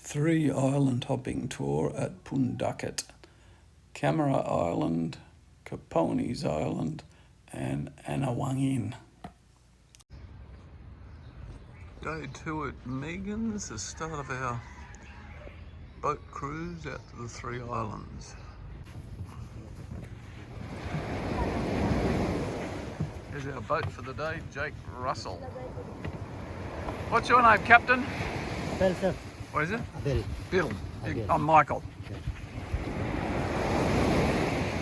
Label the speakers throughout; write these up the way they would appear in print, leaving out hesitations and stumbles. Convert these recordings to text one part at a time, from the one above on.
Speaker 1: 3-island hopping tour at Pawtucket, Camara Island, Capones Island and Anawangin. Day 2 at Megan's, the start of our boat cruise out to the 3 islands. Here's our boat for the day, Jake Russell. What's your name, Captain?
Speaker 2: Bill, sir.
Speaker 1: What is it?
Speaker 2: Bill.
Speaker 1: Bill.
Speaker 2: Okay.
Speaker 1: I'm Michael.
Speaker 2: Okay.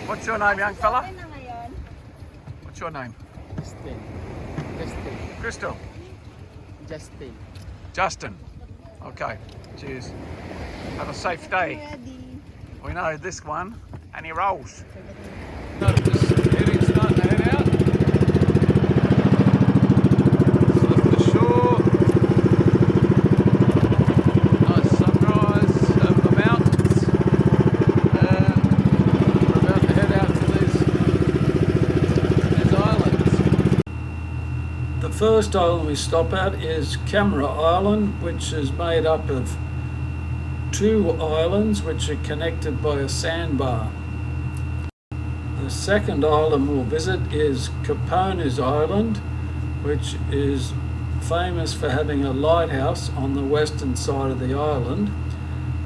Speaker 1: What's your name, young fella? What's your name?
Speaker 2: Justin. Justin.
Speaker 1: Crystal.
Speaker 2: Justin.
Speaker 1: Justin. Okay. Cheers. Have a safe day. We know this one, and he rolls. Just heading, starting to head out. Left the shore. Nice sunrise over the mountains. And we're about to head out to these islands. The first island we stop at is Camara Island, which is made up of 2 islands which are connected by a sandbar. The second island we'll visit is Capones Island, which is famous for having a lighthouse on the western side of the island.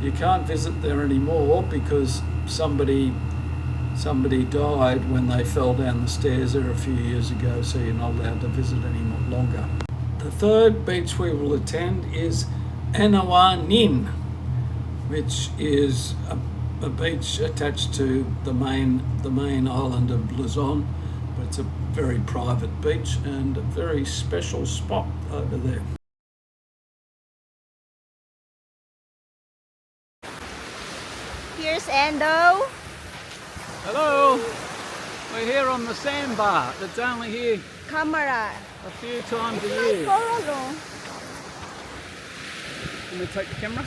Speaker 1: You can't visit there anymore because somebody died when they fell down the stairs there a few years ago, so you're not allowed to visit any longer. The third beach we will attend is Anawangin, which is a beach attached to the main island of Luzon, but it's a very private beach and a very special spot over there.
Speaker 3: Here's Ando.
Speaker 1: Hello, we're here on the Sandbar that's only here
Speaker 3: Camera.
Speaker 1: a few times a
Speaker 3: Nice
Speaker 1: year.
Speaker 3: coral though.
Speaker 1: Can we take the camera?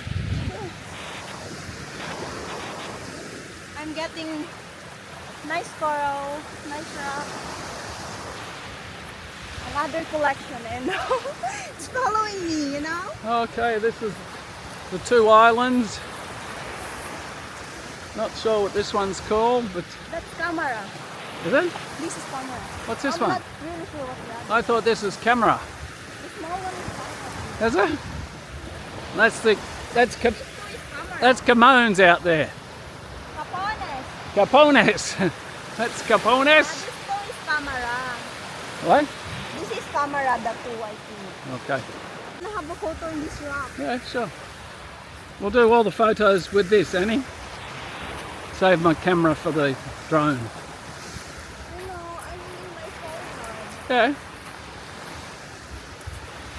Speaker 3: I'm getting nice coral, nice rock. Another collection, Ando. It's following me, you know?
Speaker 1: Okay, this is the 2 islands. Not sure what this one's called, but
Speaker 3: That's Camera.
Speaker 1: is it?
Speaker 3: This is Camera.
Speaker 1: What's this
Speaker 3: I'm
Speaker 1: one?
Speaker 3: not really sure what that
Speaker 1: I thought this was Camera.
Speaker 3: is. The small one is Camera.
Speaker 1: Is it? That's
Speaker 3: Camera.
Speaker 1: that's Capones out there.
Speaker 3: Capones.
Speaker 1: Capones. That's Capones.
Speaker 3: This one is Camera.
Speaker 1: What?
Speaker 3: This is Camera, the 2 I think.
Speaker 1: Okay.
Speaker 3: I have a photo in this rock.
Speaker 1: Yeah, sure. We'll do all the photos with this, Annie. Save my camera for the drone.
Speaker 3: You know, I mean my phone.
Speaker 1: Yeah.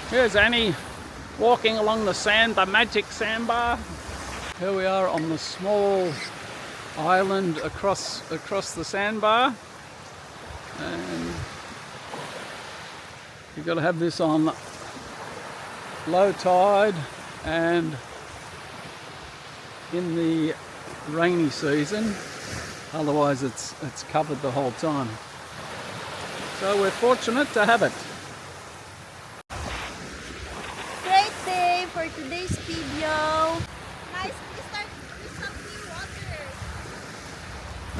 Speaker 1: Here's Annie walking along the magic sandbar. Here we are on the small island across the sandbar. And you've got to have this on low tide and in the rainy season, otherwise it's covered the whole time. So we're fortunate to have it.
Speaker 3: Great day for today's video. Nice, crystal clear water.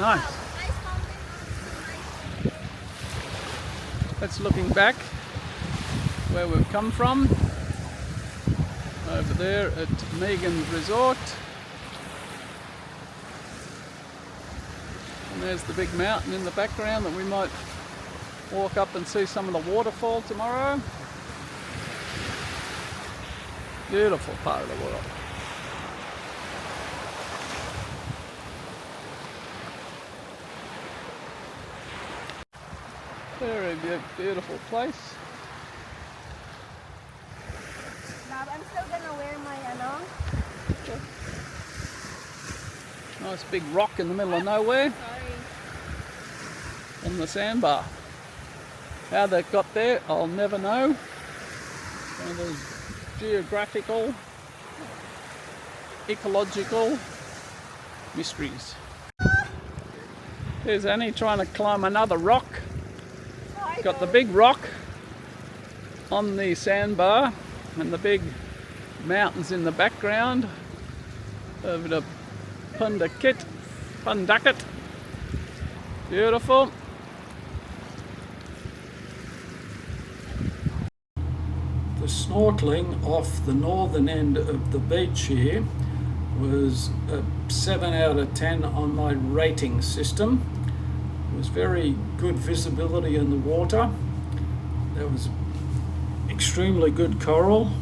Speaker 1: Nice.
Speaker 3: Wow, nice mountain. Nice.
Speaker 1: That's looking back where we've come from. Over there at Megan's Resort. And there's the big mountain in the background that we might walk up and see some of the waterfall tomorrow. Beautiful part of the world. Very beautiful place.
Speaker 3: Bob, I'm still gonna wear my
Speaker 1: Nice big rock in the middle of nowhere
Speaker 3: Sorry.
Speaker 1: on the sandbar. How they got there, I'll never know. One of those geographical, ecological mysteries. There's Annie trying to climb another rock. Got the big rock on the sandbar and the big mountains in the background. Over the Punducket. Beautiful. The snorkeling off the northern end of the beach here was a 7 out of 10 on my rating system. It was very good visibility in the water. There was extremely good coral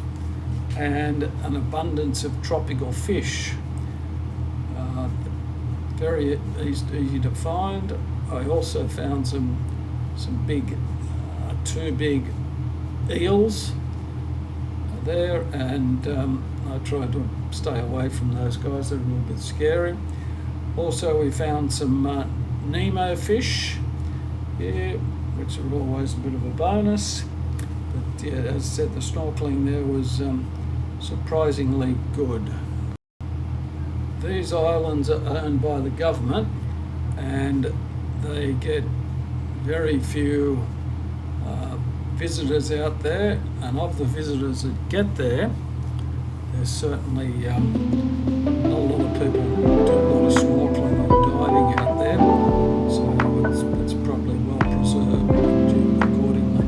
Speaker 1: and an abundance of tropical fish. Very easy to find. I also found some big, 2 big eels there, and I tried to stay away from those guys. They're a little bit scary. Also, we found some Nemo fish here, which are always a bit of a bonus. But yeah, as I said, the snorkeling there was surprisingly good. These islands are owned by the government, and they get very few visitors out there, and of the visitors that get there, there's certainly not a lot of people do a lot of snorkeling or diving out there, so it's probably well preserved accordingly.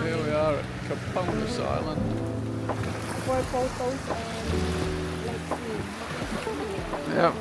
Speaker 1: Here we are at Capones Island.
Speaker 3: For photos and let's see.
Speaker 1: Yeah.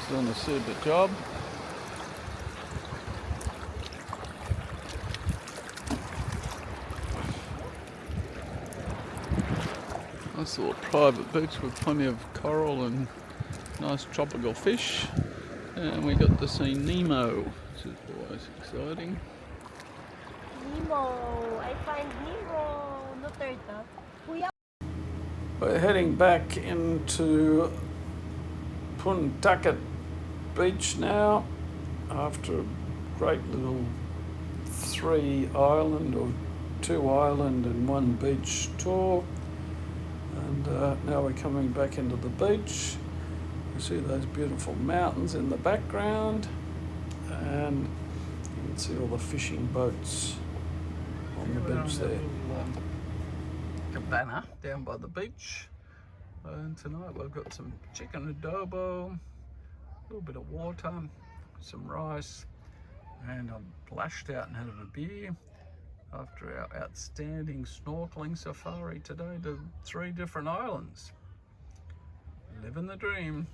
Speaker 1: He's done a super job. Nice little private beach with plenty of coral and nice tropical fish. And we got to see Nemo, which is always exciting.
Speaker 3: Nemo. I find Nemo. No turtle. Kuya.
Speaker 1: We're heading back into Puntucket Beach now after a great little 3-island or 2-island and 1 beach tour. And now we're coming back into the beach. You see those beautiful mountains in the background, and you can see all the fishing boats on the beach there. Cabana down by the beach. And tonight we've got some chicken adobo, a little bit of water, some rice, and I've lashed out and had a beer after our outstanding snorkeling safari today to 3 different islands. Living the dream.